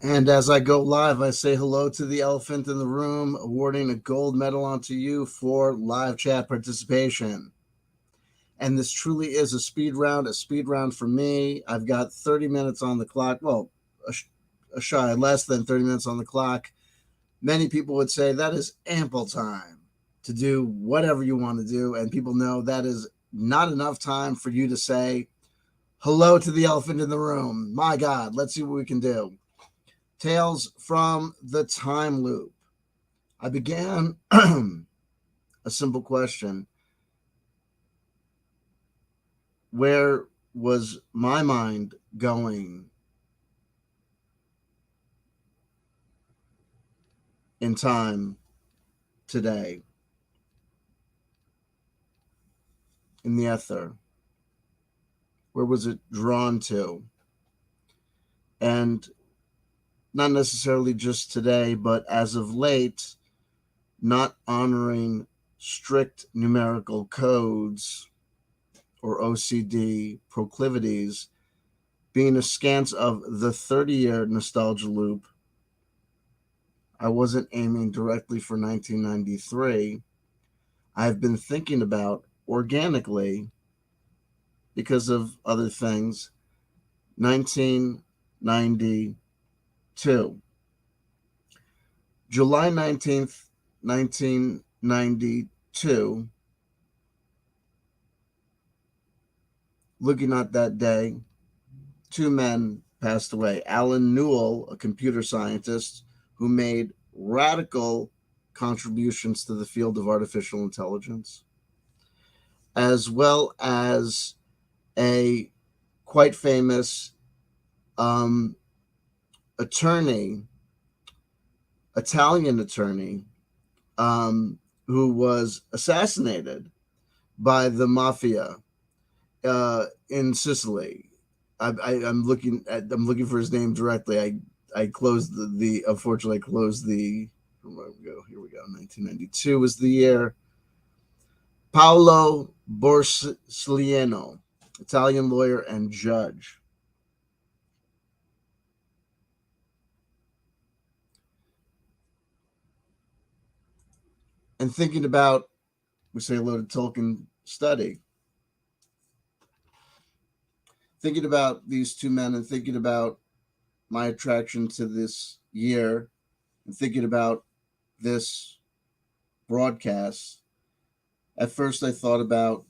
And as I go live, I say hello to the elephant in the room, awarding a gold medal onto you for live chat participation. And this truly is a speed round for me. I've got 30 minutes on the clock. Well, a shy less than 30 minutes on the clock. Many people would say that is ample time to do whatever you want to do. And people know that is not enough time for you to say hello to the elephant in the room. My God, let's see what we can do. Tales from the Time Loop. I began a simple question. Where was my mind going in time today in the ether? Where was it drawn to? And not necessarily just today, but as of late, not honoring strict numerical codes or OCD proclivities, being askance of the 30-year nostalgia loop. I wasn't aiming directly for 1993. I've been thinking about organically, because of other things, 1992. July 19th, 1992, looking at that day, two men passed away. Alan Newell, a computer scientist who made radical contributions to the field of artificial intelligence, as well as a quite famous attorney, Italian attorney, who was assassinated by the mafia in Sicily. I'm looking for his name directly. I closed the unfortunately I closed the. Here we go. 1992 was the year. Paolo Borsellino, Italian lawyer and judge. And thinking about, we say hello to Tolkien study. Thinking about these two men and thinking about my attraction to this year and thinking about this broadcast, at first I thought about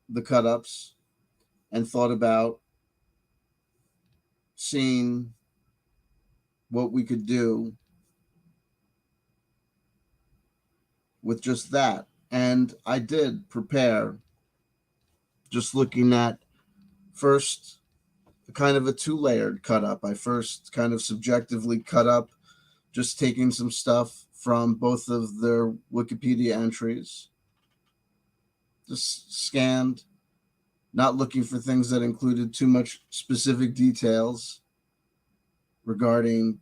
the cut ups and thought about seeing what we could do with just that. And I did prepare, just looking at first kind of a two-layered cut up. I first kind of subjectively cut up, just taking some stuff from both of their Wikipedia entries, just scanned, not looking for things that included too much specific details regarding,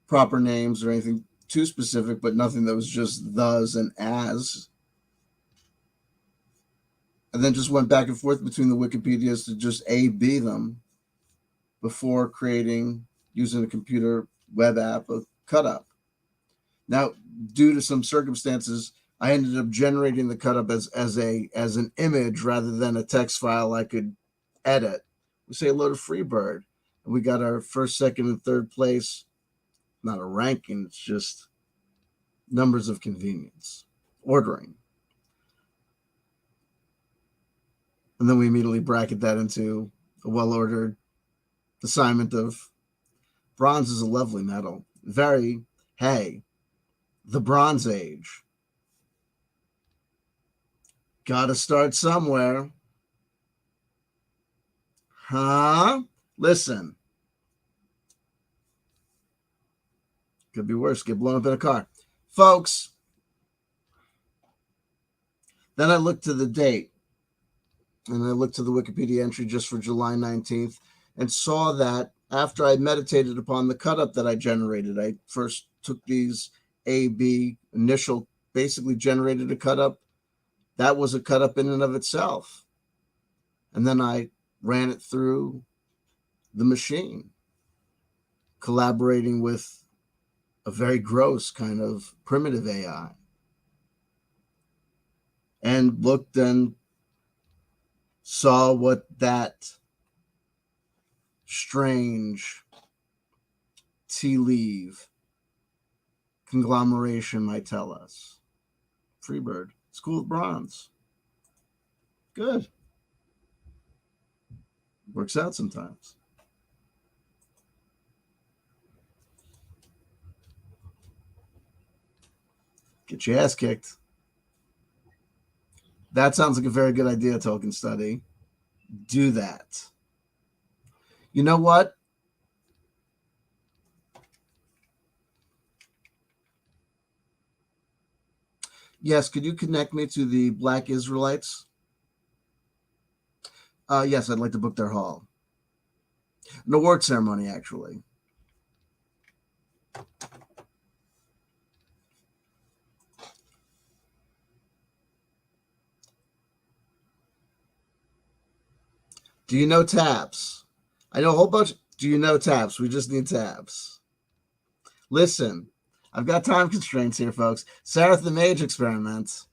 proper names or anything too specific, but nothing that was just thus and as. And then just went back and forth between the Wikipedias to just A-B them before creating, using a computer web app, a cut up. Now, due to some circumstances, I ended up generating the cut up as an image rather than a text file I could edit. We say hello to Freebird, and we got our first, second, and third place. Not a ranking; it's just numbers of convenience, ordering, and then we immediately bracket that into a well-ordered assignment of bronze is a lovely medal. The Bronze Age. Gotta start somewhere. Huh? Listen. Could be worse. Get blown up in a car. Folks, then I looked to the date, and I looked to the Wikipedia entry just for July 19th, and saw that after I meditated upon the cut up that I generated, I first took these A-B initial, basically generated a cut up. That was a cut up in and of itself. And then I ran it through the machine, collaborating with a very gross kind of primitive AI, and looked and saw what that strange tea leaf conglomeration might tell us. Freebird, School of Bronze. Good. Works out sometimes. Get your ass kicked. That sounds like a very good idea, Token Study. Do that. You know what? Yes, could you connect me to the Black Israelites? Yes, I'd like to book their hall. An award ceremony, actually. Do you know Taps? I know a whole bunch. Do you know Taps? We just need Taps. Listen, I've got time constraints here, folks. Sarah the Mage experiments.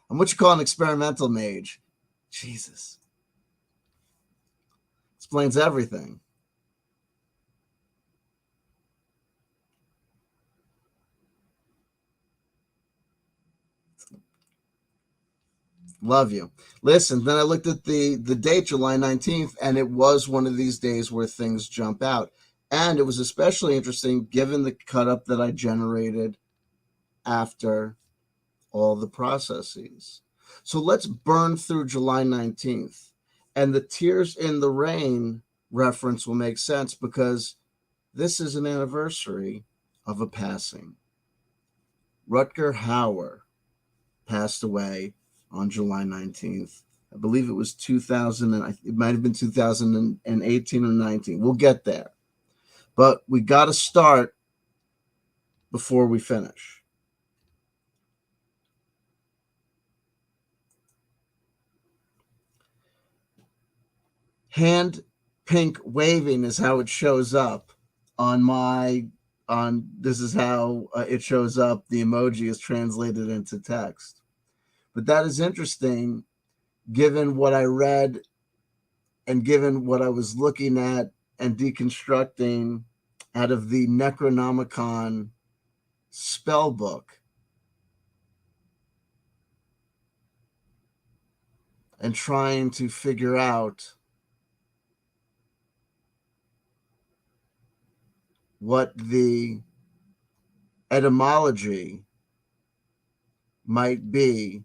And what you call an experimental mage? Jesus. Explains everything. Love you. Listen, then I looked at the date, July 19th, and it was one of these days where things jump out. And it was especially interesting given the cut up that I generated after all the processes. So let's burn through July 19th. And the Tears in the Rain reference will make sense because this is an anniversary of a passing. Rutger Hauer passed away on July 19th. I believe it was 2000, and it might have been 2018 or 19. We'll get there. But we got to start before we finish. Hand pink waving is how it shows up on this is how it shows up. The emoji is translated into text. But that is interesting given what I read and given what I was looking at and deconstructing out of the Necronomicon spell book and trying to figure out what the etymology might be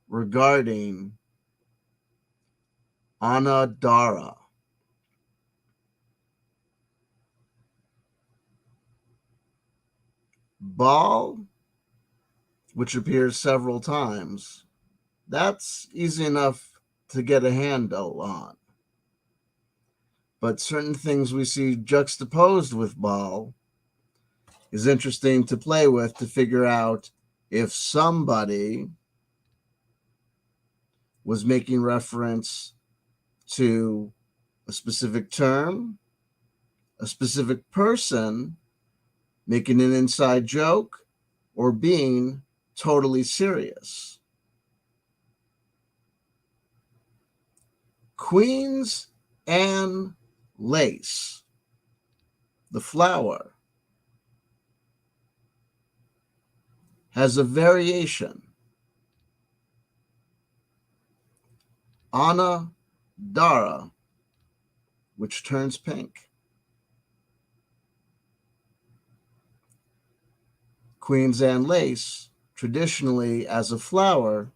regarding Anadara. Baal, which appears several times, that's easy enough to get a handle on. But certain things we see juxtaposed with Baal is interesting to play with to figure out if somebody was making reference to a specific term, a specific person, making an inside joke, or being totally serious. Queen's Anne lace, the flower, has a variation. Anna Dara, which turns pink. Queen's Anne lace, traditionally as a flower,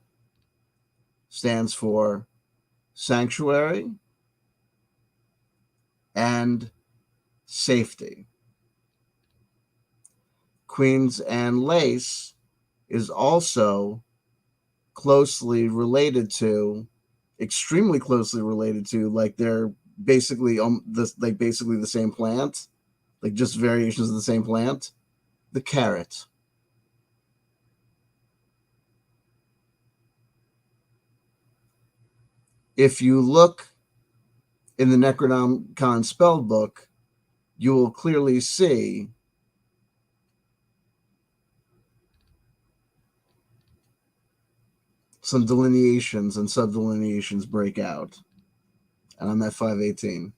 stands for sanctuary and safety. Queen's Anne lace is also closely related to, extremely closely related to, like they're basically the same plant, like just variations of the same plant, the carrot. If you look in the Necronomicon spell book, you will clearly see some delineations and subdelineations break out. And I'm at 518.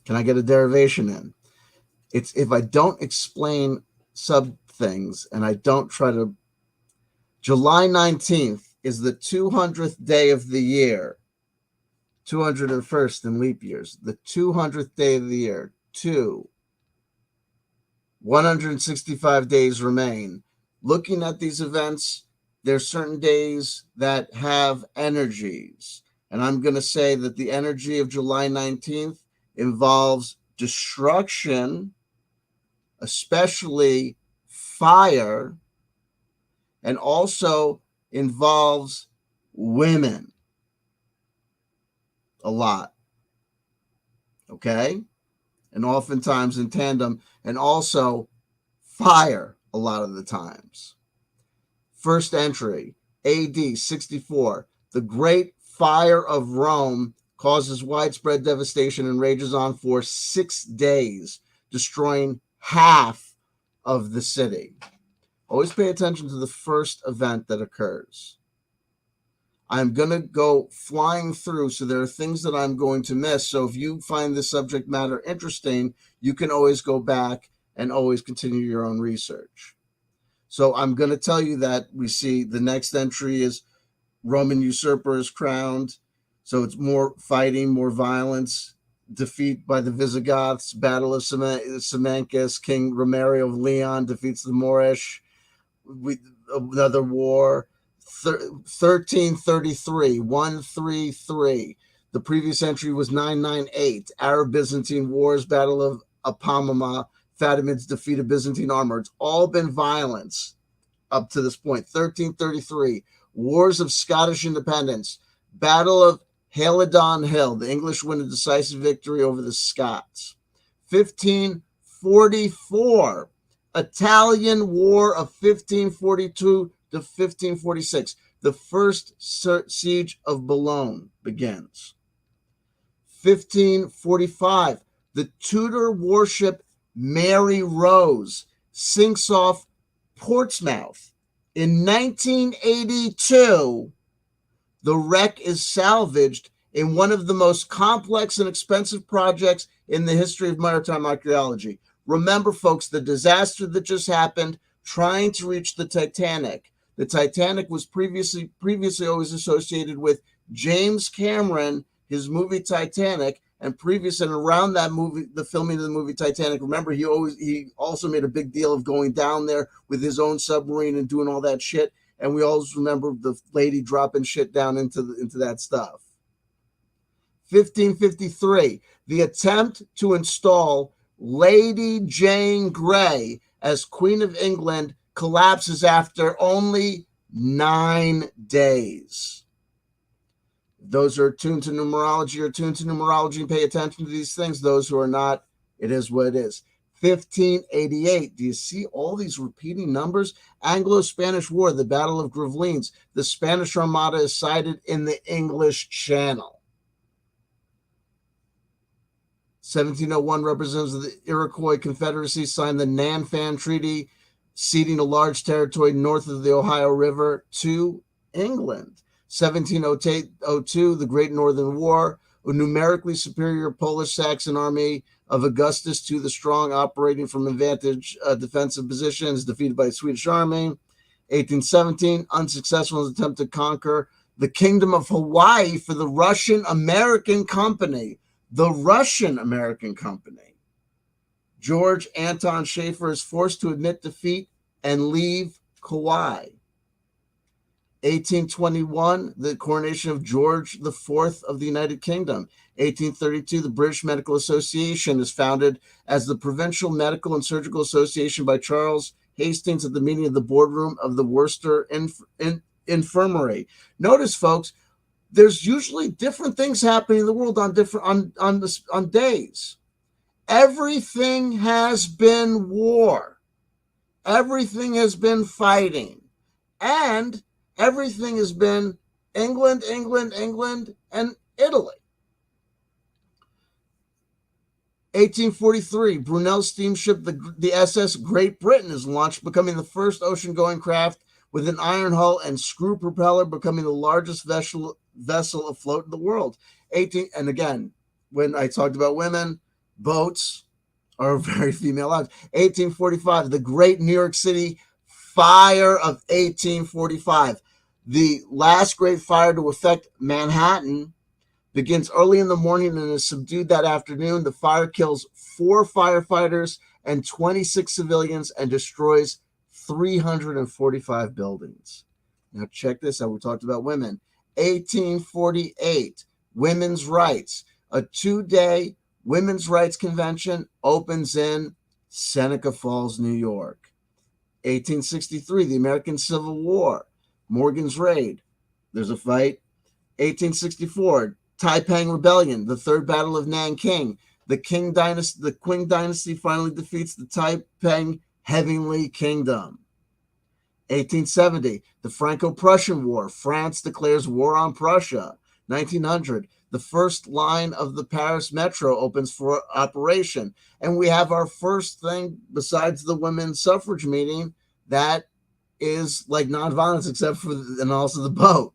Can I get a derivation in? It's if I don't explain sub things and I don't try to. July 19th is the 200th day of the year. 201st in leap years. The 200th day of the year. 165 days remain. Looking at these events, there's certain days that have energies. And I'm going to say that the energy of July 19th involves destruction, especially fire, and also involves women a lot. Okay? And oftentimes in tandem, and also fire a lot of the times. First entry, AD 64. The Great Fire of Rome causes widespread devastation and rages on for 6 days, destroying half of the city. Always pay attention to the first event that occurs. I'm going to go flying through, so there are things that I'm going to miss. So if you find this subject matter interesting, you can always go back and always continue your own research. So I'm going to tell you that we see the next entry is Roman usurper is crowned. So it's more fighting, more violence, defeat by the Visigoths, Battle of Simancas, King Romario of Leon defeats the Moorish, another war, 1333, 133. The previous entry was 998, Arab-Byzantine Wars, Battle of Apamama, Fatimids defeated Byzantine armor. It's all been violence up to this point. 1333, Wars of Scottish Independence, Battle of Halidon Hill. The English win a decisive victory over the Scots. 1544, Italian War of 1542 to 1546. The first siege of Boulogne begins. 1545, the Tudor warship Mary Rose sinks off Portsmouth. In 1982, the wreck is salvaged in one of the most complex and expensive projects in the history of maritime archaeology. Remember, folks, the disaster that just happened trying to reach the Titanic. The Titanic was previously always associated with James Cameron, his movie Titanic, and around that movie, the filming of the movie Titanic. Remember, he also made a big deal of going down there with his own submarine and doing all that shit. And we always remember the lady dropping shit down into that stuff. 1553, the attempt to install Lady Jane Grey as Queen of England collapses after only 9 days. Those who are tuned to numerology are tuned to numerology and pay attention to these things. Those who are not, it is what it is. 1588. Do you see all these repeating numbers? Anglo-Spanish War, the Battle of Gravelines. The Spanish Armada is sighted in the English Channel. 1701, representatives of the Iroquois Confederacy signed the Nanfan Treaty, ceding a large territory north of the Ohio River to England. 1702, the Great Northern War, a numerically superior Polish-Saxon army of Augustus to the strong operating from advantage defensive positions, defeated by the Swedish army. 1817, unsuccessful in its attempt to conquer the Kingdom of Hawaii for the Russian-American Company. The Russian-American Company. George Anton Schaefer is forced to admit defeat and leave Kauai. 1821, the coronation of George IV of the United Kingdom. 1832, the British Medical Association is founded as the Provincial Medical and Surgical Association by Charles Hastings at the meeting of the boardroom of the Worcester Infirmary. Notice, folks, there's usually different things happening in the world on days. Everything has been war. Everything has been fighting. And everything has been England, England, England, and Italy. 1843, Brunel steamship, the SS Great Britain, is launched, becoming the first ocean-going craft with an iron hull and screw propeller, becoming the largest vessel afloat in the world. And again, when I talked about women, boats are very female lives. 1845, the Great New York City Fire of 1845. The last great fire to affect Manhattan begins early in the morning and is subdued that afternoon. The fire kills 4 firefighters and 26 civilians and destroys 345 buildings. Now check this out. We talked about women. 1848, women's rights. A 2-day women's rights convention opens in Seneca Falls, New York. 1863, the American Civil War. Morgan's Raid. There's a fight. 1864, Taiping Rebellion, the Third Battle of Nanking. The Qing Dynasty finally defeats the Taiping Heavenly Kingdom. 1870, the Franco-Prussian War. France declares war on Prussia. 1900, the first line of the Paris Metro opens for operation. And we have our first thing besides the women's suffrage meeting that is like nonviolence, except for, and also the boat.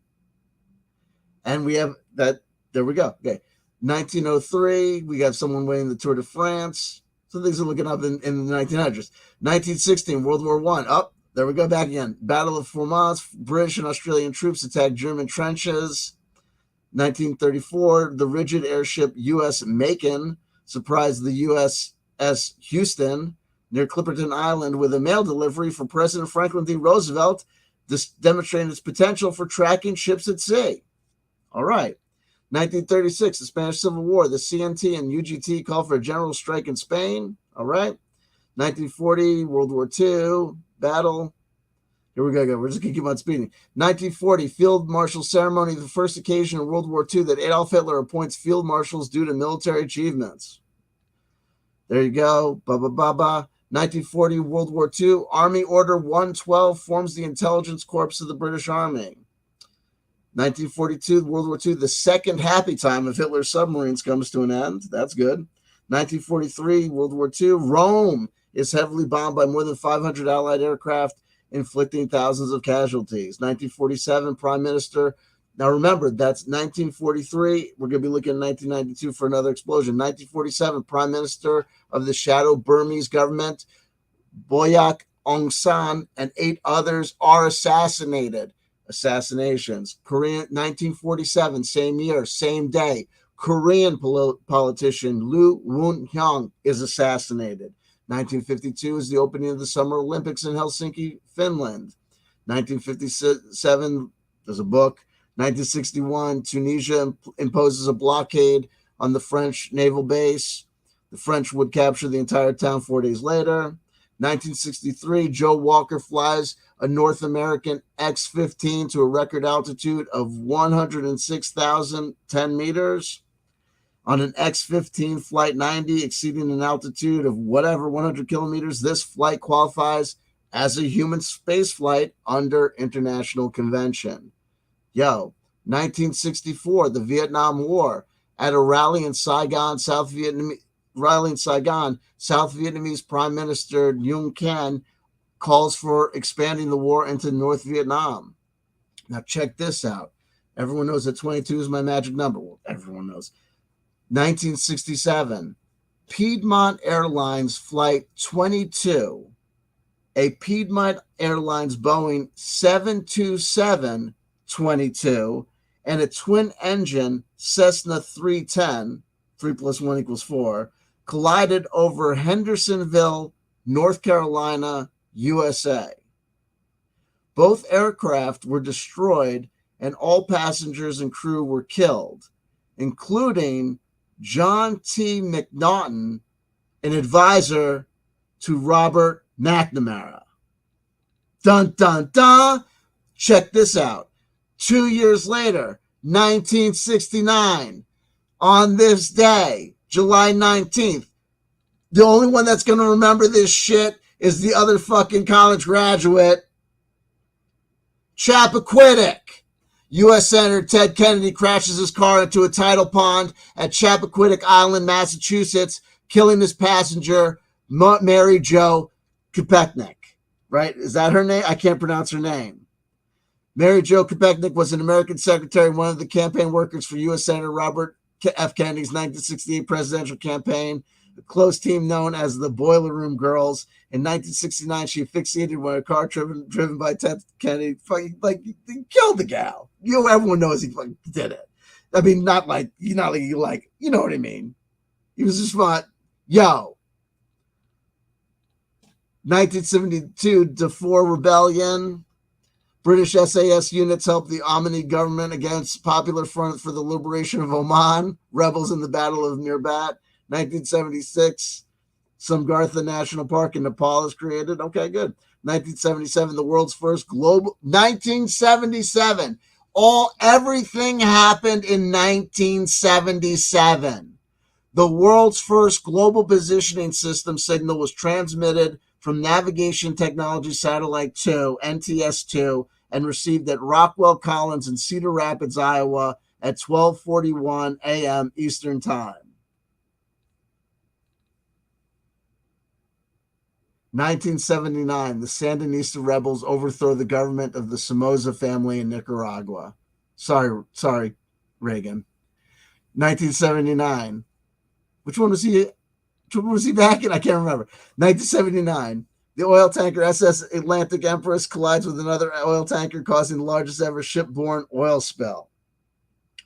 And we have that. There we go. Okay. 1903, we got someone winning the Tour de France. So things are looking up in the 1900s. 1916, World War I. Up. There we go, back again. Battle of Formance, British and Australian troops attack German trenches. 1934, the rigid airship U.S. Macon surprised the USS Houston near Clipperton Island with a mail delivery for President Franklin D. Roosevelt, demonstrating its potential for tracking ships at sea. All right. 1936, the Spanish Civil War. The CNT and UGT call for a general strike in Spain. All right. 1940, World War II, battle. Here we go. We're just going to keep on speeding. 1940, Field Marshal Ceremony, the first occasion in World War II that Adolf Hitler appoints field marshals due to military achievements. There you go. 1940, World War II, Army Order 112 forms the intelligence corps of the British Army. 1942, World War II, the second happy time of Hitler's submarines comes to an end. That's good. 1943, World War II, Rome is heavily bombed by more than 500 Allied aircraft, inflicting thousands of casualties. 1947, Prime Minister. Now remember, that's 1943. We're going to be looking at 1992 for another explosion. 1947, Prime Minister of the Shadow Burmese government, Boyak Aung San, and 8 others are assassinated. Assassinations. Korean, 1947, same year, same day, Korean politician Lee Woon-hyung is assassinated. 1952 is the opening of the Summer Olympics in Helsinki, Finland. 1957, there's a book. 1961, Tunisia imposes a blockade on the French naval base. The French would capture the entire town 4 days later. 1963, Joe Walker flies a North American X-15 to a record altitude of 106,010 meters. On an X-15 Flight 90 exceeding an altitude of 100 kilometers, this flight qualifies as a human space flight under international convention. 1964, the Vietnam War. At a rally in Saigon, South Vietnamese Prime Minister Nguyen Can calls for expanding the war into North Vietnam. Now check this out. Everyone knows that 22 is my magic number. Well, everyone knows. 1967, Piedmont Airlines Flight 22, a Piedmont Airlines Boeing 727-22, and a twin-engine Cessna 310, 3 plus 1 equals 4, collided over Hendersonville, North Carolina, USA. Both aircraft were destroyed and all passengers and crew were killed, including John T. McNaughton, an advisor to Robert McNamara. Dun, dun, dun. Check this out. 2 years later, 1969, on this day, July 19th, The only one that's going to remember this shit is the other fucking college graduate, Chappaquiddick. U.S. Senator Ted Kennedy crashes his car into a tidal pond at Chappaquiddick Island, Massachusetts, killing his passenger, Mary Jo Kopechne. Right? Is that her name? I can't pronounce her name. Mary Jo Kopechne was an American secretary, one of the campaign workers for U.S. Senator Robert F. Kennedy's 1968 presidential campaign, a close team known as the Boiler Room Girls. In 1969, she asphyxiated when a car driven by Ted Kennedy he killed the gal. Everyone knows he fucking did it. I mean, not like you know what I mean. He was just fun. 1972 Darfur Rebellion. British SAS units helped the Omani government against Popular Front for the Liberation of Oman, rebels in the Battle of Mirbat. 1976, Samgartha National Park in Nepal is created. Okay, good. 1977, the world's first global. 1977, everything happened in 1977. The world's first global positioning system signal was transmitted from Navigation Technology Satellite 2, NTS-2, and received at Rockwell Collins in Cedar Rapids, Iowa at 12:41 a.m. Eastern Time. 1979, the Sandinista rebels overthrow the government of the Somoza family in Nicaragua. Sorry, Reagan. 1979. Which one was he back in? I can't remember. 1979. The oil tanker SS Atlantic Empress collides with another oil tanker, causing the largest ever shipborne oil spill.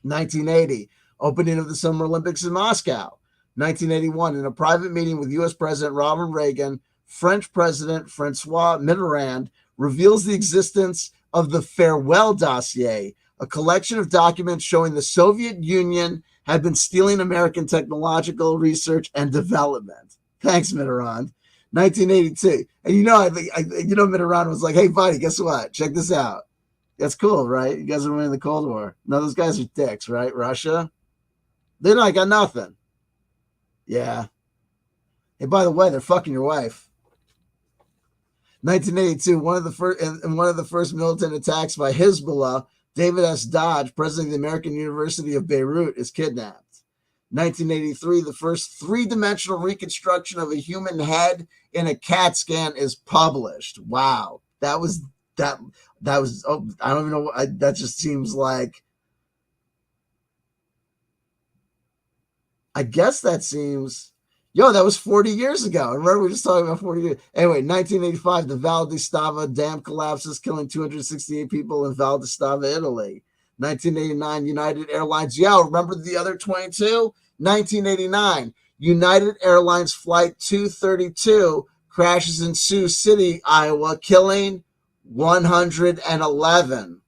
1980. Opening of the Summer Olympics in Moscow. 1981. In a private meeting with U.S. President Ronald Reagan, French President Francois Mitterrand reveals the existence of the Farewell Dossier, a collection of documents showing the Soviet Union had been stealing American technological research and development. Thanks, Mitterrand. 1982. And Mitterrand was like, hey, buddy, guess what? Check this out. That's cool, right? You guys are winning the Cold War. No, those guys are dicks, right? Russia? They don't got nothing. Yeah. Hey, by the way, they're fucking your wife. 1982, one of the first militant attacks by Hezbollah, David S. Dodge, president of the American University of Beirut, is kidnapped. 1983, the first three-dimensional reconstruction of a human head in a CAT scan is published. Wow. That was, I don't even know. That just seems like, I guess that seems, that was 40 years ago. Remember, we were just talking about 40 years. Anyway, 1985, the Val di Stava dam collapses, killing 268 people in Val di Stava, Italy. 1989, United Airlines. Remember the other 22? 1989, United Airlines Flight 232 crashes in Sioux City, Iowa, killing 111.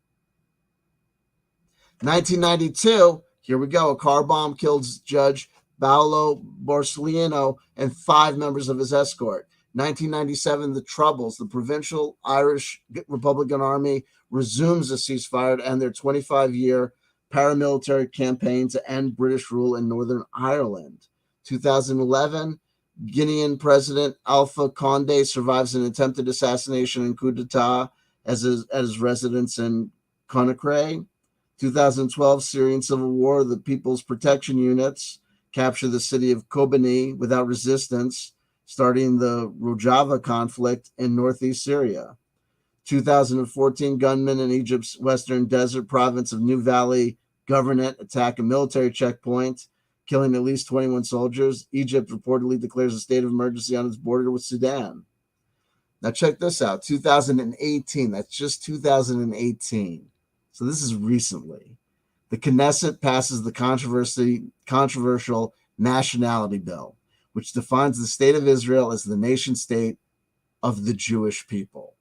1992, here we go. A car bomb kills Judge Paolo Borsellino and 5 members of his escort. 1997, the Troubles, the Provincial Irish Republican Army resumes a ceasefire to end their 25-year paramilitary campaign to end British rule in Northern Ireland. 2011, Guinean President Alpha Condé survives an attempted assassination and coup d'etat at his residence in Conakry. 2012, Syrian civil war, the People's Protection Units capture the city of Kobani without resistance, starting the Rojava conflict in northeast Syria. 2014, gunmen in Egypt's western desert province of New Valley Governorate attack a military checkpoint, killing at least 21 soldiers. Egypt reportedly declares a state of emergency on its border with Sudan. Now check this out, 2018, that's just 2018. So this is recently. The Knesset passes the controversial nationality bill, which defines the state of Israel as the nation state of the Jewish people.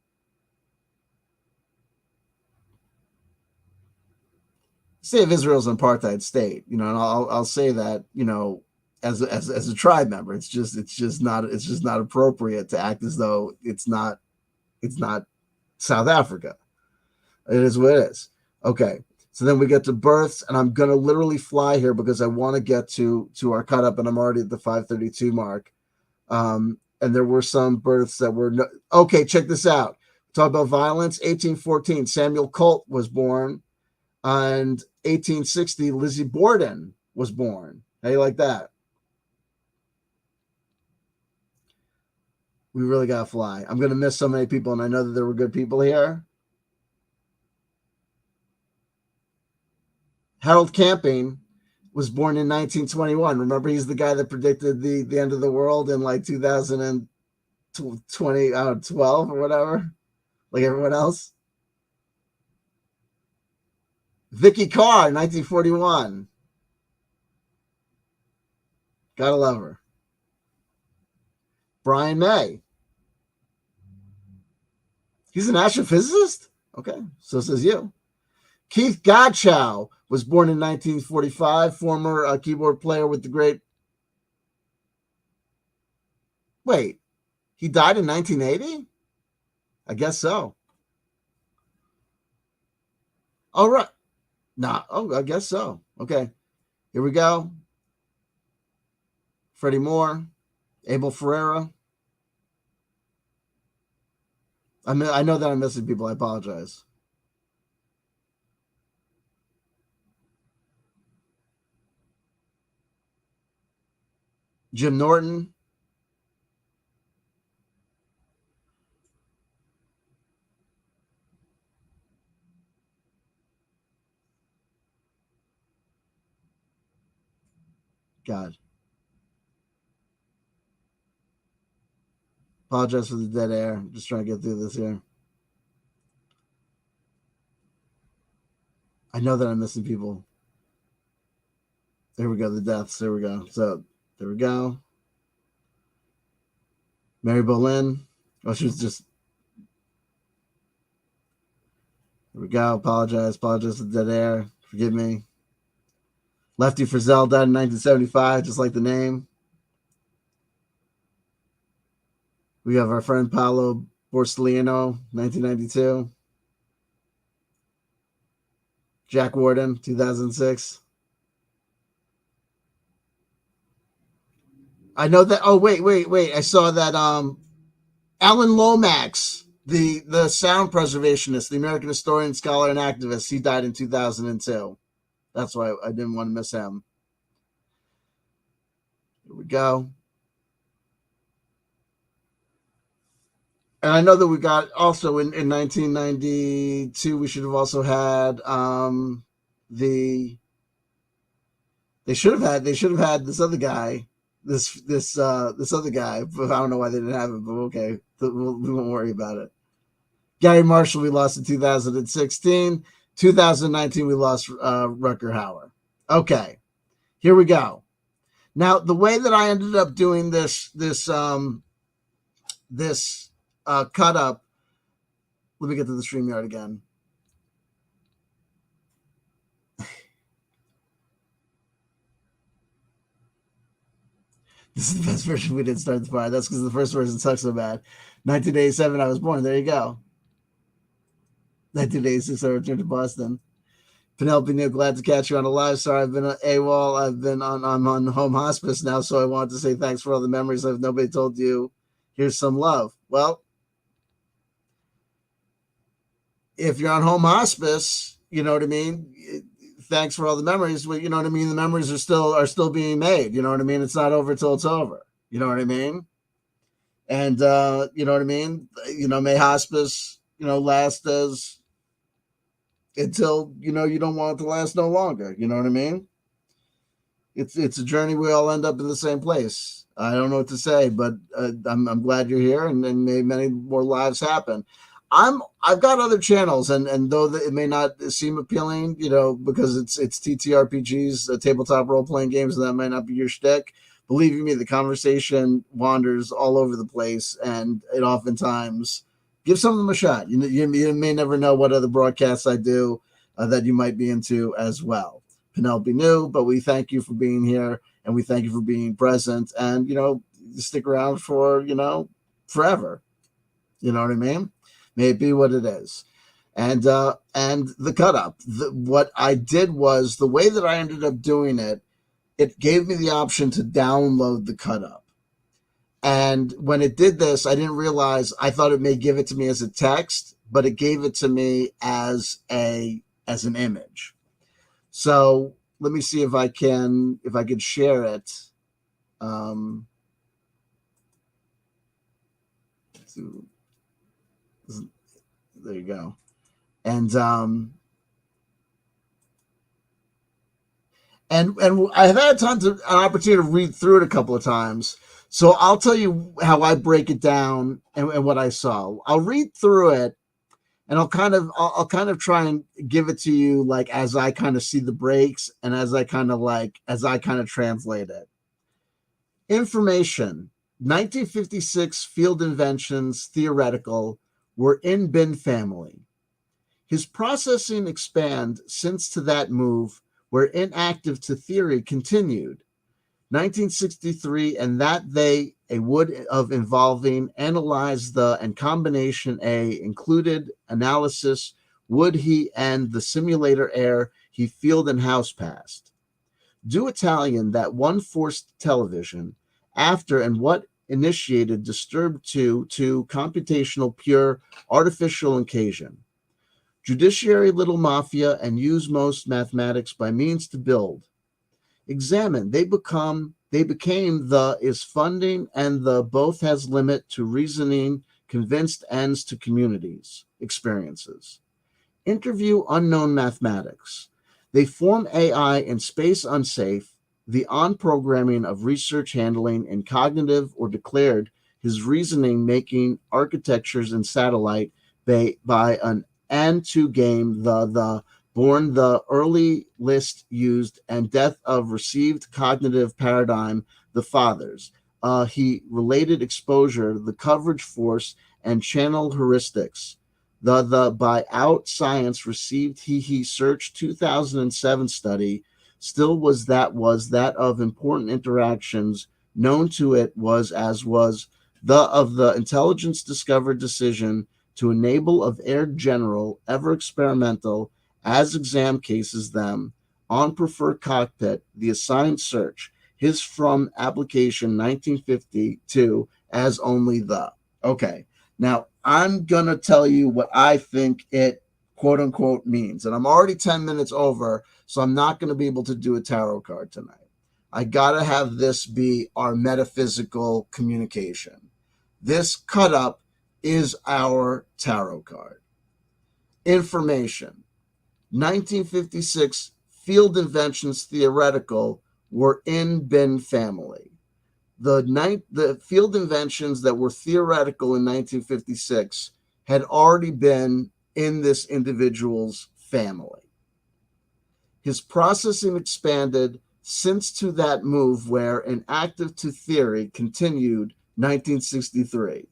State of Israel is an apartheid state, and I'll say that, as a tribe member, it's just not appropriate to act as though it's not South Africa. It is what it is. Okay. So then we get to births, and I'm going to literally fly here because I want to get to our cut up, and I'm already at the 5:32 mark. And there were some births that were okay. Check this out. Talk about violence. 1814, Samuel Colt was born, and 1860, Lizzie Borden was born. How you like that? We really got to fly. I'm going to miss so many people, and I know that there were good people here. Harold Camping was born in 1921. Remember, he's the guy that predicted the end of the world in like 2012 or whatever, like everyone else. Vicky Carr, 1941. Gotta love her. Brian May. He's an astrophysicist? Okay, so says you. Keith Godchow was born in 1945, former keyboard player with the great... Wait, he died in 1980? I guess so. All right. Nah, oh, I guess so. Okay, here we go. Freddie Moore, Abel Ferreira. I know that I'm missing people. I apologize. Jim Norton. God. Apologize for the dead air. I'm just trying to get through this here. I know that I'm missing people. There we go. The deaths. There we go. So there we go. Mary Boleyn. Oh, she was just... There we go. Apologize for the dead air. Forgive me. Lefty Frizzell died in 1975, just like the name. We have our friend Paolo Borsellino, 1992. Jack Warden, 2006. I know that. Oh, wait. I saw that Alan Lomax, the sound preservationist, the American historian, scholar, and activist, he died in 2002. That's why I didn't want to miss him. Here we go. And I know that we got also in 1992, we should have also had they should have had this other guy, this other guy, but I don't know why they didn't have it, but okay, we won't worry about it. Gary Marshall, we lost in 2016. 2019, we lost Rutger Hauer. Okay, here we go. Now, the way that I ended up doing this cut up, let me get to the StreamYard again. This is the best version. We didn't start the fire. That's because the first version sucks so bad. 1987, I was born. There you go. 1986, I returned to Boston. Penelope Neal, glad to catch you on a live. Sorry, I've been AWOL. I'm on home hospice now, so I wanted to say thanks for all the memories. If nobody told you, here's some love. Well, if you're on home hospice, you know what I mean? Thanks for all the memories. You know what I mean? The memories are still being made. You know what I mean? It's not over till it's over. You know what I mean? And you know what I mean? May hospice, last as until you don't want it to last no longer. You know what I mean? It's a journey. We all end up in the same place. I don't know what to say, but I'm glad you're here, and may many more lives happen. I've got other channels, and though it may not seem appealing, because it's TTRPGs, tabletop role playing games, and that might not be your shtick. Believe me, the conversation wanders all over the place, and it oftentimes give some of them a shot. You may never know what other broadcasts I do that you might be into as well. Penelope knew, but we thank you for being here, and we thank you for being present, and stick around for forever. You know what I mean? May it be what it is. And the cut up. What I did was, the way that I ended up doing it, it gave me the option to download the cut up. And when it did this, I didn't realize, I thought it may give it to me as a text, but it gave it to me as an image. So let me see if I can share it. Um, there you go. And I've had an opportunity to read through it a couple of times. So I'll tell you how I break it down and what I saw. I'll read through it, and I'll kind of try and give it to you like as I kind of see the breaks and as I kind of translate it. Information. 1956 field inventions theoretical were in bin family. His processing expand since to that move where inactive to theory continued. 1963 and that they a would of involving analyze the and combination a included analysis would he and the simulator air he field and house passed. Do Italian that one forced television after and what initiated disturbed to computational pure artificial occasion. Judiciary little mafia and use most mathematics by means to build. Examine, they became the is funding and the both has limit to reasoning, convinced ends to communities, experiences. Interview unknown mathematics. They form AI in space unsafe, the on programming of research handling in cognitive or declared his reasoning making architectures in satellite by an and to game the born the early list used and death of received cognitive paradigm the fathers he related exposure the coverage force and channel heuristics the by out science received he search 2007 study still was that of important interactions known to it was as was the of the intelligence discovered decision to enable of air general ever experimental as exam cases them on preferred cockpit the assigned search his from application 1952 as only the okay. Now I'm gonna tell you what I think it quote unquote means, and I'm already 10 minutes over, so I'm not going to be able to do a tarot card tonight. I gotta have this be our metaphysical communication. This cut up is our tarot card. Information. 1956 field inventions theoretical were in bin family. The field inventions that were theoretical in 1956 had already been in this individual's family. His processing expanded since to that move where an active to theory continued 1963.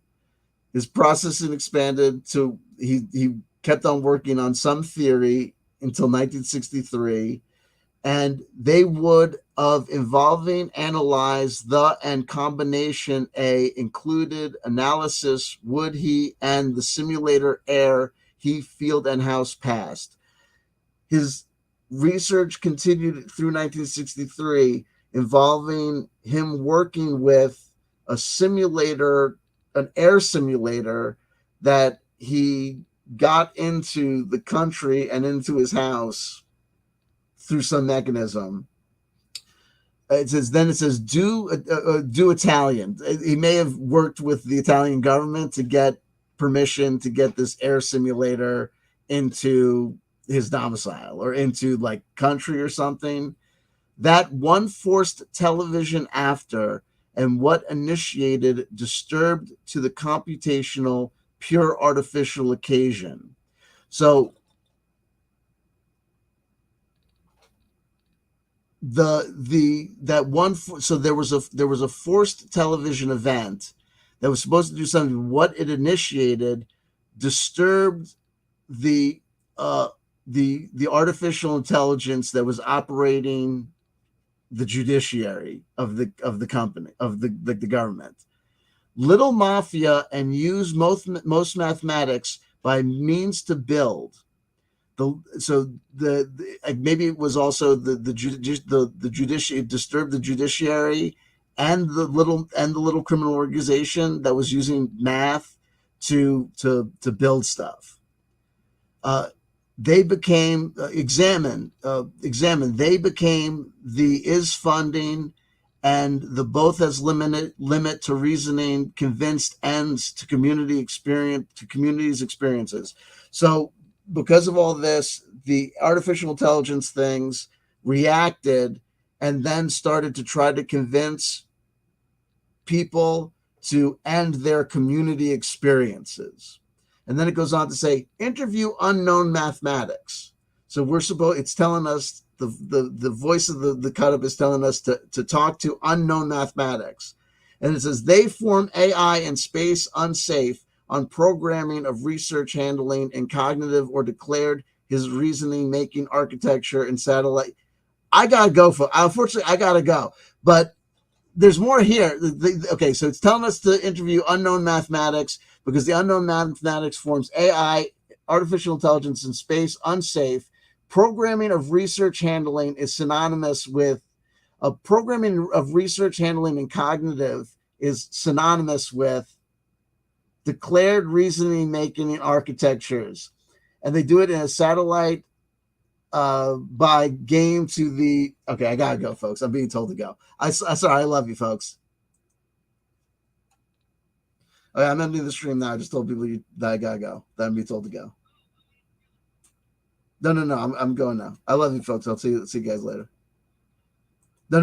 His processing expanded to he kept on working on some theory until 1963, and they would of involving analyze the and combination a included analysis would he and the simulator air he field and house passed. His research continued through 1963 involving him working with a simulator, an air simulator that he got into the country and into his house through some mechanism. It says do Italian. He may have worked with the Italian government to get permission to get this air simulator into his domicile or into like country or something. That one forced television after and what initiated disturbed to the computational pure artificial occasion. So so there was a forced television event that was supposed to do something. What it initiated disturbed the artificial intelligence that was operating the judiciary of the company of the government. Little mafia and use most mathematics by means to build. Maybe it was also the judiciary disturbed the judiciary and the little criminal organization that was using math to build stuff. Uh, they became examined. They became the is funding and the both as limit to reasoning convinced ends to communities experiences. So because of all this, the artificial intelligence things reacted and then started to try to convince people to end their community experiences. And then it goes on to say, interview unknown mathematics. So it's telling us, the voice of the cut up is telling us to talk to unknown mathematics. And it says, they form AI in space unsafe on programming of research handling and cognitive or declared his reasoning making architecture and satellite. I gotta go unfortunately, I gotta go. But there's more here. Okay, so it's telling us to interview unknown mathematics because the unknown mathematics forms AI, artificial intelligence in space, unsafe. Programming of research handling is synonymous with programming of research handling and cognitive is synonymous with declared reasoning making architectures. And they do it in a satellite by game to the. Okay, I gotta go, folks. I'm being told to go. I sorry. I love you, folks. Okay, I'm ending the stream now. I just told people that I gotta go. That I'm being told to go. No. I'm going now. I love you, folks. I'll see you guys later. No.